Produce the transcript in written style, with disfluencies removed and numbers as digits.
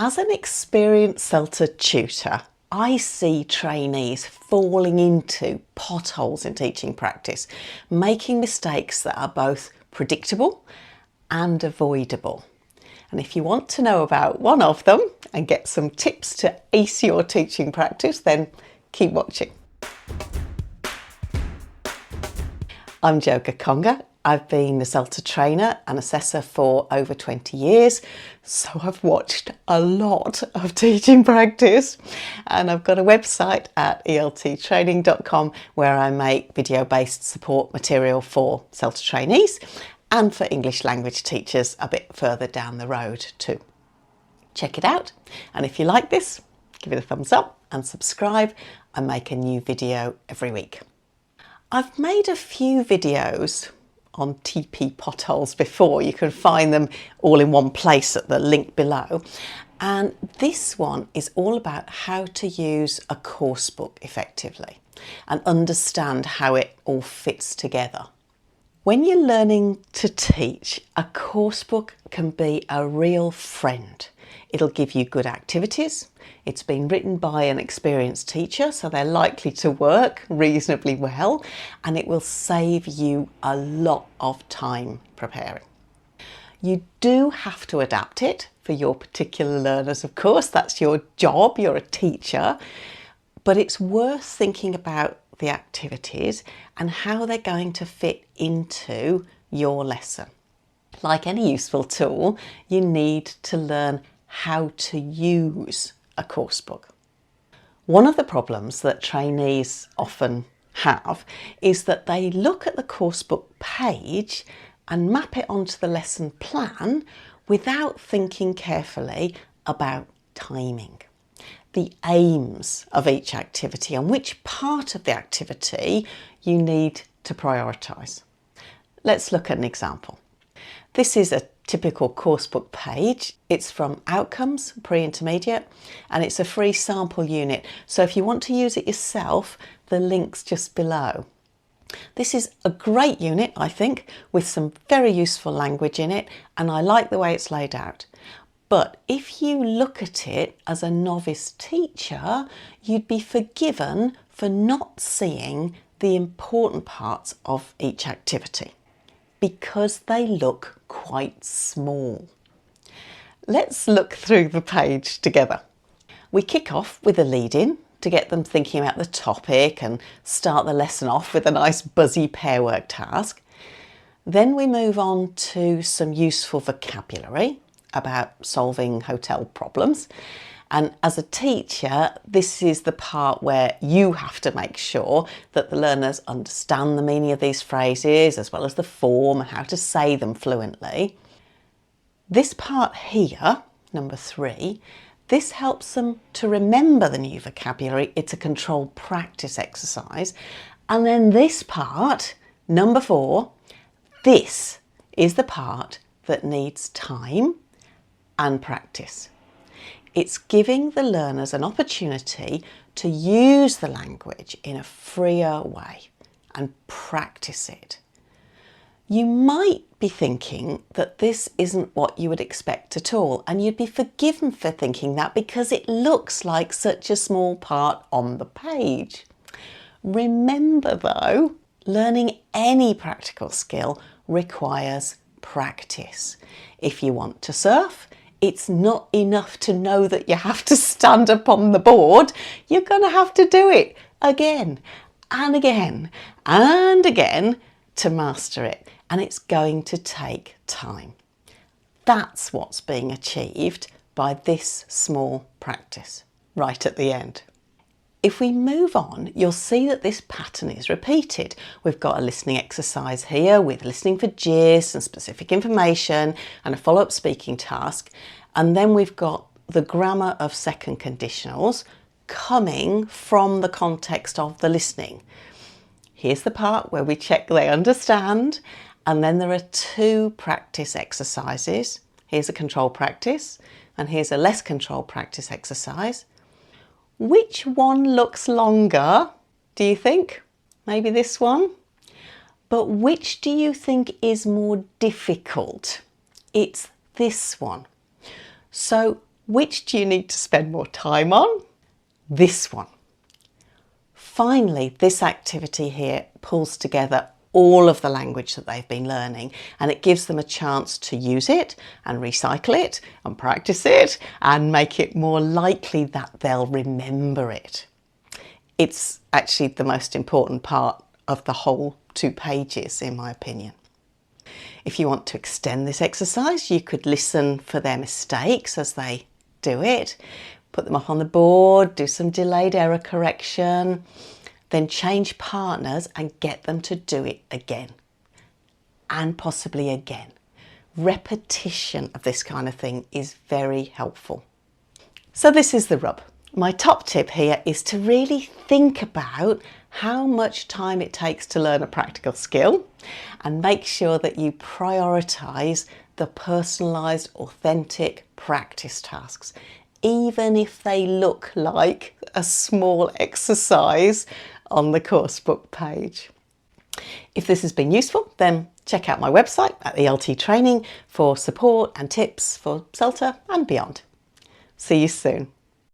As an experienced CELTA tutor, I see trainees falling into potholes in teaching practice, making mistakes that are both predictable and avoidable. And if you want to know about one of them and get some tips to ace your teaching practice, then keep watching. I'm Jo Gakonga. I've been a CELTA trainer and assessor for over 20 years, so I've watched a lot of teaching practice, and I've got a website at elttraining.com where I make video-based support material for CELTA trainees and for English language teachers a bit further down the road too. Check it out, and if you like this, give it a thumbs up and subscribe. I make a new video every week. I've made a few videos on TP potholes before. You can find them all in one place at the link below. And this one is all about how to use a course book effectively and understand how it all fits together. When you're learning to teach, a course book can be a real friend. It'll give you good activities. It's been written by an experienced teacher, so they're likely to work reasonably well, and it will save you a lot of time preparing. You do have to adapt it for your particular learners, of course. That's your job, you're a teacher, but it's worth thinking about the activities and how they're going to fit into your lesson. Like any useful tool, you need to learn how to use a course book. One of the problems that trainees often have is that they look at the course book page and map it onto the lesson plan without thinking carefully about timing, the aims of each activity and which part of the activity you need to prioritise. Let's look at an example. This is a typical coursebook page. It's from Outcomes, pre-intermediate, and it's a free sample unit. So if you want to use it yourself, the link's just below. This is a great unit, I think, with some very useful language in it, and I like the way it's laid out. But if you look at it as a novice teacher, you'd be forgiven for not seeing the important parts of each activity, because they look quite small. Let's look through the page together. We kick off with a lead-in to get them thinking about the topic and start the lesson off with a nice buzzy pair work task. Then we move on to some useful vocabulary about solving hotel problems. And as a teacher, this is the part where you have to make sure that the learners understand the meaning of these phrases, as well as the form and how to say them fluently. This part here, number 3, this helps them to remember the new vocabulary. It's a controlled practice exercise. And then this part, number 4, this is the part that needs time and practice. It's giving the learners an opportunity to use the language in a freer way and practice it. You might be thinking that this isn't what you would expect at all, and you'd be forgiven for thinking that because it looks like such a small part on the page. Remember though, learning any practical skill requires practice. If you want to surf, it's not enough to know that you have to stand up on the board. You're going to have to do it again and again and again to master it. And it's going to take time. That's what's being achieved by this small practice right at the end. If we move on, you'll see that this pattern is repeated. We've got a listening exercise here with listening for gist and specific information and a follow-up speaking task. And then we've got the grammar of second conditionals coming from the context of the listening. Here's the part where we check they understand. And then there are 2 practice exercises. Here's a control practice and here's a less control practice exercise. Which one looks longer, do you think? Maybe this one? But which do you think is more difficult? It's this one. So Which do you need to spend more time on? This one. Finally, this activity here pulls together all of the language that they've been learning, and it gives them a chance to use it and recycle it and practice it and make it more likely that they'll remember it. It's actually the most important part of the whole 2 pages, in my opinion. If you want to extend this exercise, you could listen for their mistakes as they do it, put them up on the board, do some delayed error correction, then change partners and get them to do it again and possibly again. Repetition of this kind of thing is very helpful. So this is the rub. My top tip here is to really think about how much time it takes to learn a practical skill and make sure that you prioritise the personalised, authentic practice tasks, even if they look like a small exercise on the Coursebook page. If this has been useful, then check out my website at ELT Training for support and tips for CELTA and beyond. See you soon.